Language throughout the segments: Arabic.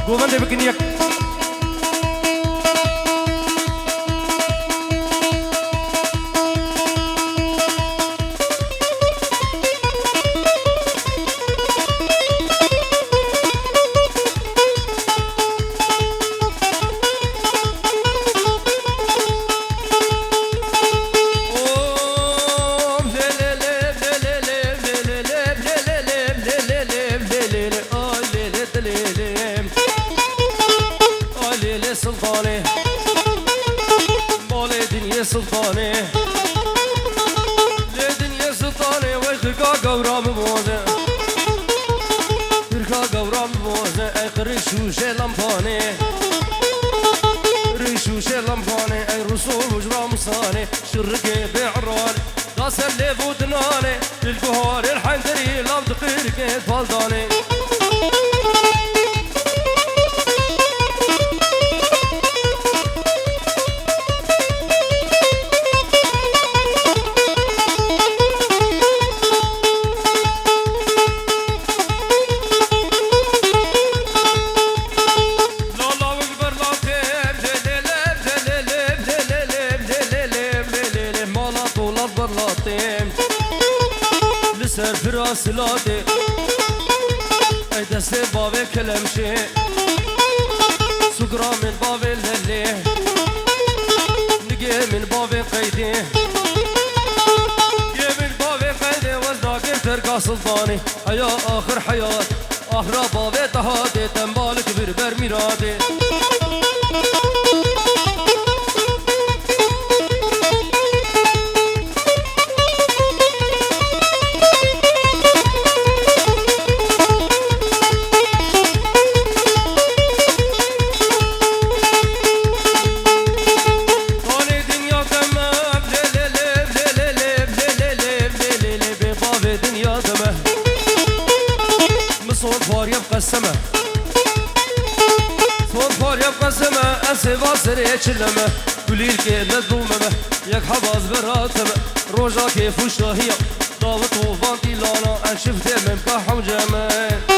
گوونده بکن یک سلطاني لدنيا سلطاني ويخرقا قورا مبوزة خرقا قورا مبوزة اي رشوشة لمفاني رشوشة لمفاني اي رسول وجرا مصاني شرقي بعراني داسر لفودناني للقهار الحندري لم تقيرك فالداني لسر فراس لادي اي دستي بابي كلمشي سكرا من بابي اللي نجي من بابي قيدي نجي من بابي قيدي وزداقي ترقى سلطاني هيا اخر حياتي اخر بابي تهادي تنبالك بربر ميرادي قسمه صوت فار يبقى سما أسيبا سريع شلمه قليل كي نظلومه يك حباز براتمه روجا كيف وشاهية ضاوت وفانتي لانا أنشفت من بحا وجمال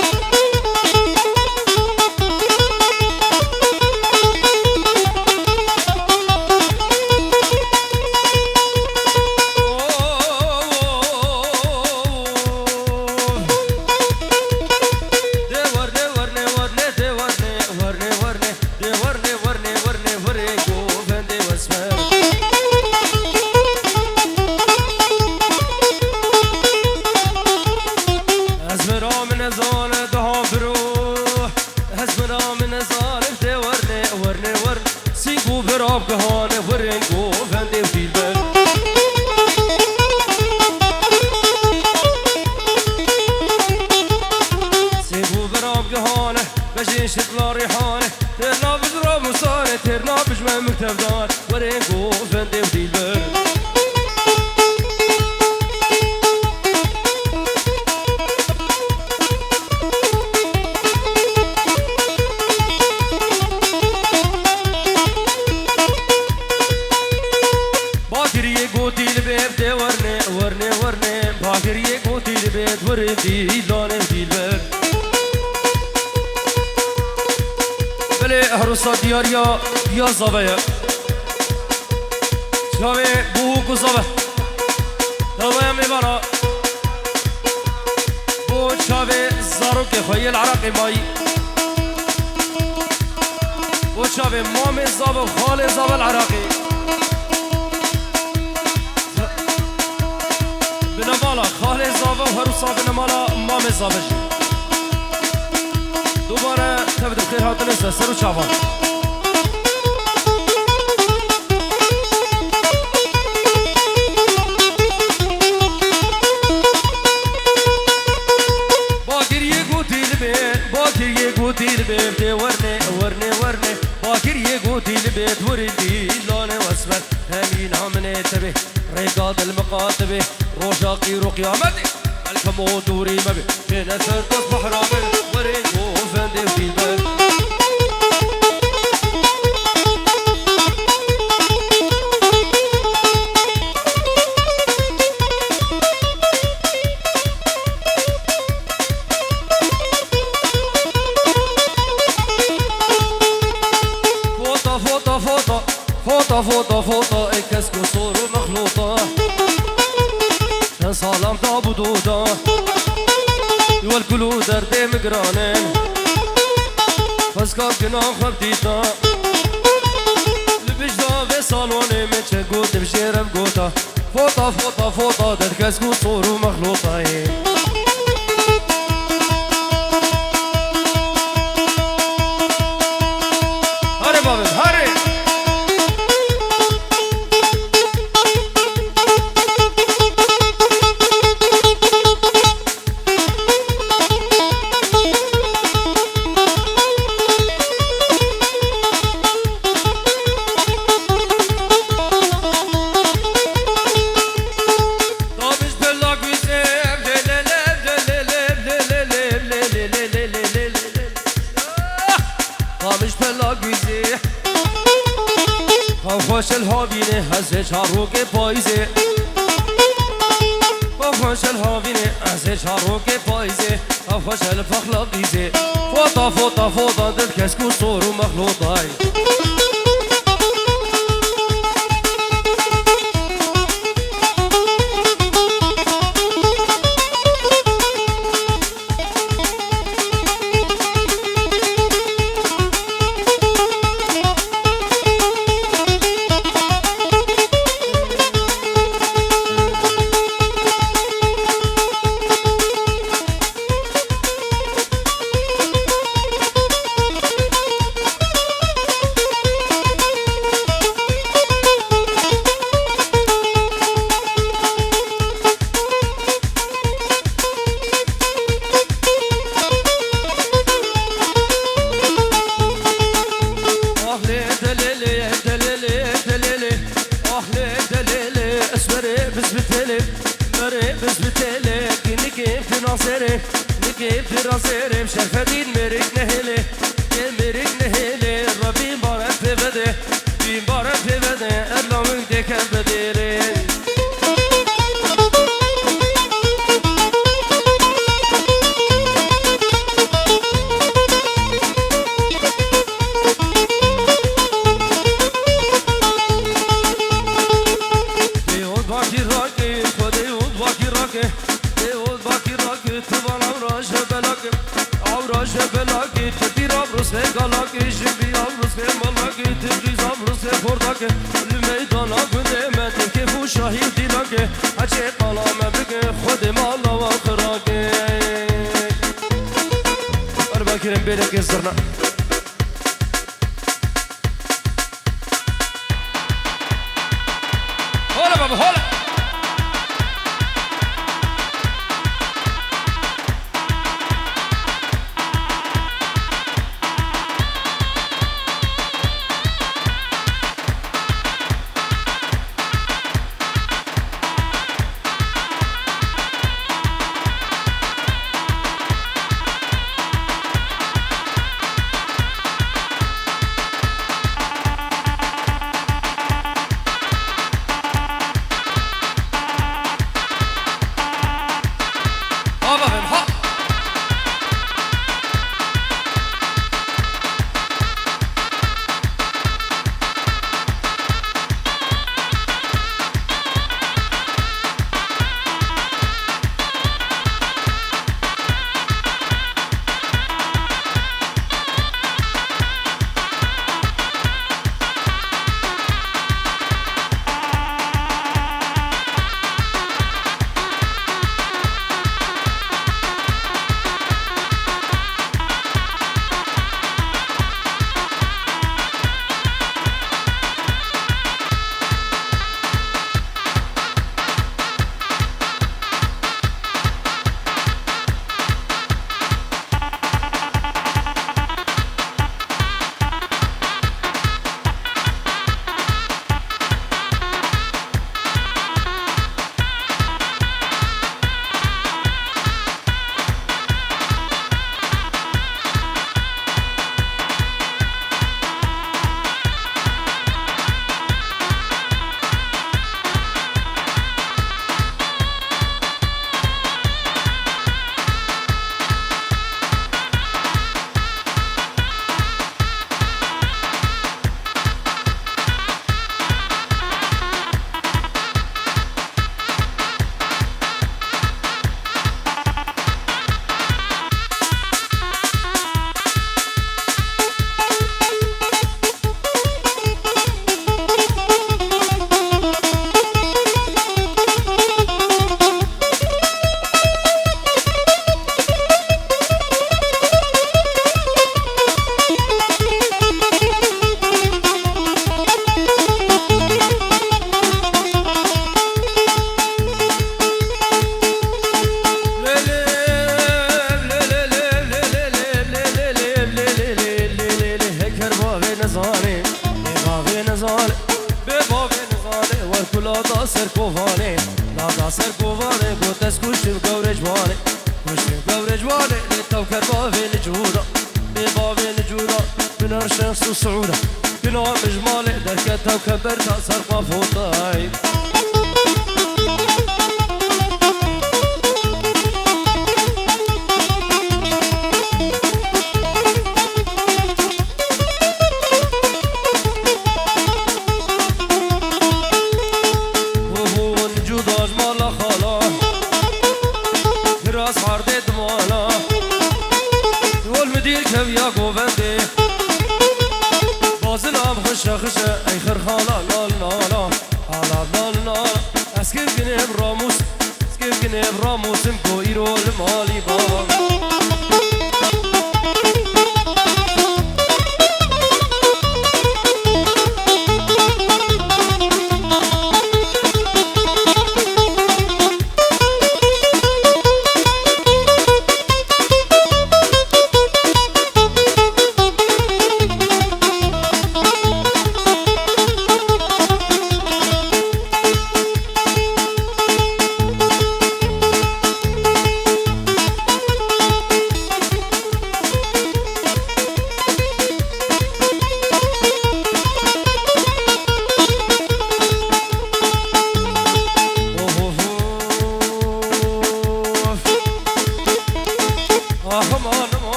بهانه ورنگو فنده فیل بر سیبو برام گهانه بجین شکلا ریحانه ترنا بجرا مسانه ترنا بجمع مکتب دان ورنگو فنده فیل بر وردي لانه ديلبر بله هروسا دياريا يا زبايا شاوي بوكو زبا زبايا مبارا بو شاوي زاروك خوي العراقي ماي بو شاوي مامي زبا خالي زبا العراقي بنمالا خاله زاوه و هروسا بنمالا مام زاوه جی دوباره تبدو خیر هاتن از سر و چاوان باکر یه گوتیل بید باکر یه گوتیل بید ورنه ورنه ورنه باکر یه گوتیل بید وردی لانه واسمر همین همنه تبه رقاد المقاطبه روشاقي رقيامتي الكمو دوري مبي كنا تصبح رامل ورينكو فندي في البال فوطة فوطة فوطة الكسك وصور مخلوطة شن صالم تابودودا والكلو دردي مقرانين فسكاب جناح خبديتا لبجدا في صالوني من شنقوت بجيرم قوتا فوطة فوطة فوطة الكسك وصور مخلوطة هاري بابا هاري خوش الهاوینه از چاروک پایزه خوش الهاوینه از چاروک پایزه خوش الفخلاقیزه فوطا فوطا فوطا دل کسکو صور و مخلوطای نزانه بابه نزانه بابه نزانه ورکلا دا سر کوفانه لا سر کوفانه گوتس کشتم گورجوانه کشتم گورجوانه لتوکر بابه نجودا بابه نجودا بنار شمس و سعوده بنار مجماله درکتا و کبرتا سر قافوتای خشه ای خر خالا لا لا لا لا لا لا اسکیب کنیم راموس اسکیب کنیم راموسم کو ایرول مالی با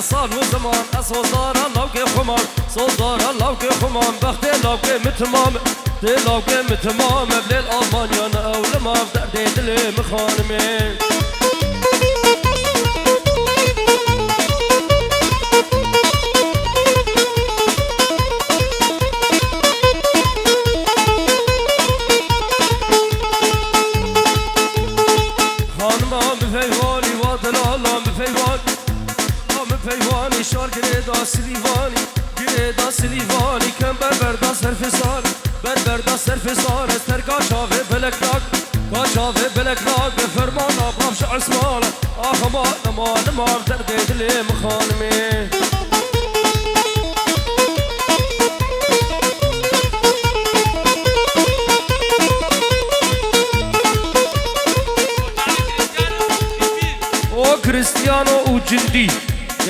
صال وزمان أصدار الله كخمان صدار الله كخمان بخت الله كمتمام الله كمتمام بليل ألمانيا أنا أول ما بدأت لي مخانمين خانما بفيواني وادل الله بفيواني پیوانی شار گریدا سلیوانی گریدا سلیوانی کم بربردا سرفسان بربردا سرفسان استر گاچاوه بلکلاک گاچاوه بلکلاک به فرمان آبامش عثمان آخ ما در دیدلی مخانمی او کریستیانو او جندی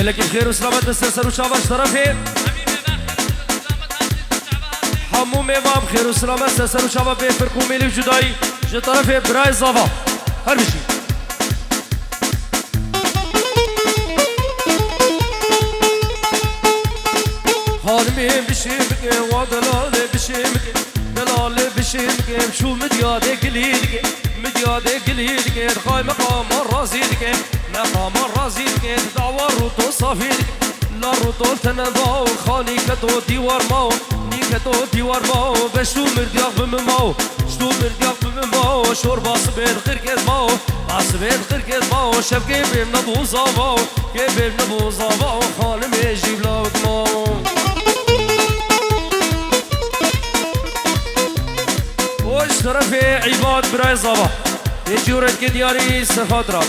لك الخير وسلامة السرسر وشافش طرفي حمو ميمام خير وسلامة السرسر وشافة بفرقو ميلي وجداي جي طرفي براي زافا هر بشي حالمي بشي مكي ودلالي بشي مكي دلالي بشي مكي شو مديادي قليلكي مديادي قليلكي خاي مقام الرازيلكي مقام الرازيلكي دعوة روتو صافيلكي لا روتو تنباو خالي كتو ديوار ماو نيكتو ديوار ماو بشتو مردياق بمماو شتو مردياق بمماو شور باصبين غير ماو باصبين غير ماو شف كيبير نبو زافاو كيبير نبو زافاو خالم يجيب لاوك ماو وش طرفي عباد براي زافا يجي ورد كدياري سفاترا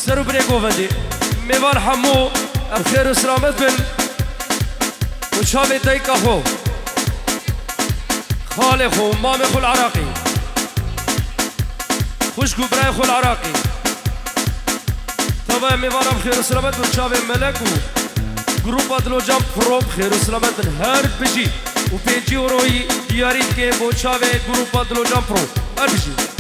سرو بريكو فدي ميوان حمو الخير وسلامت بن وشابي دايكا خو خالي خو مامي خو العراقي خوشكو براي خو العراقي طبعا ميوان الخير وسلامت بن شابي ملكو جروب ادلو جام فروم خير وسلامت بن هر بجي وبيجي وروي دياري كي بو شابي جروب ادلو جام فروم هر بجي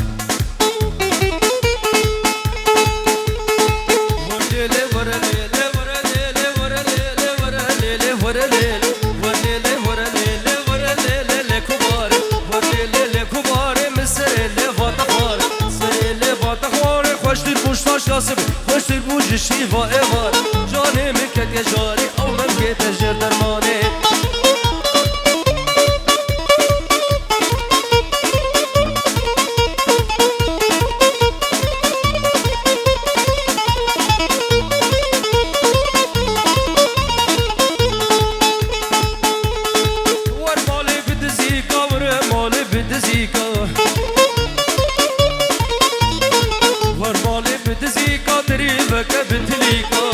خوش دل بوج شیوا ایوار جانه مکت یا جاری او ممکت جر درمانه ور مالی بدزیکا ور مالی بدزیکا ور مالی بدزیکا بتليكا تريبك بتليكا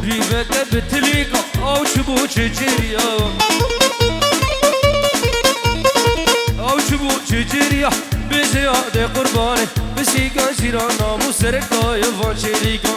ريبك بتليكا او شبو تجريا او شبو تجريا بزيادة قرباني بسيكا جيرانا مو سرقا يفان شريكا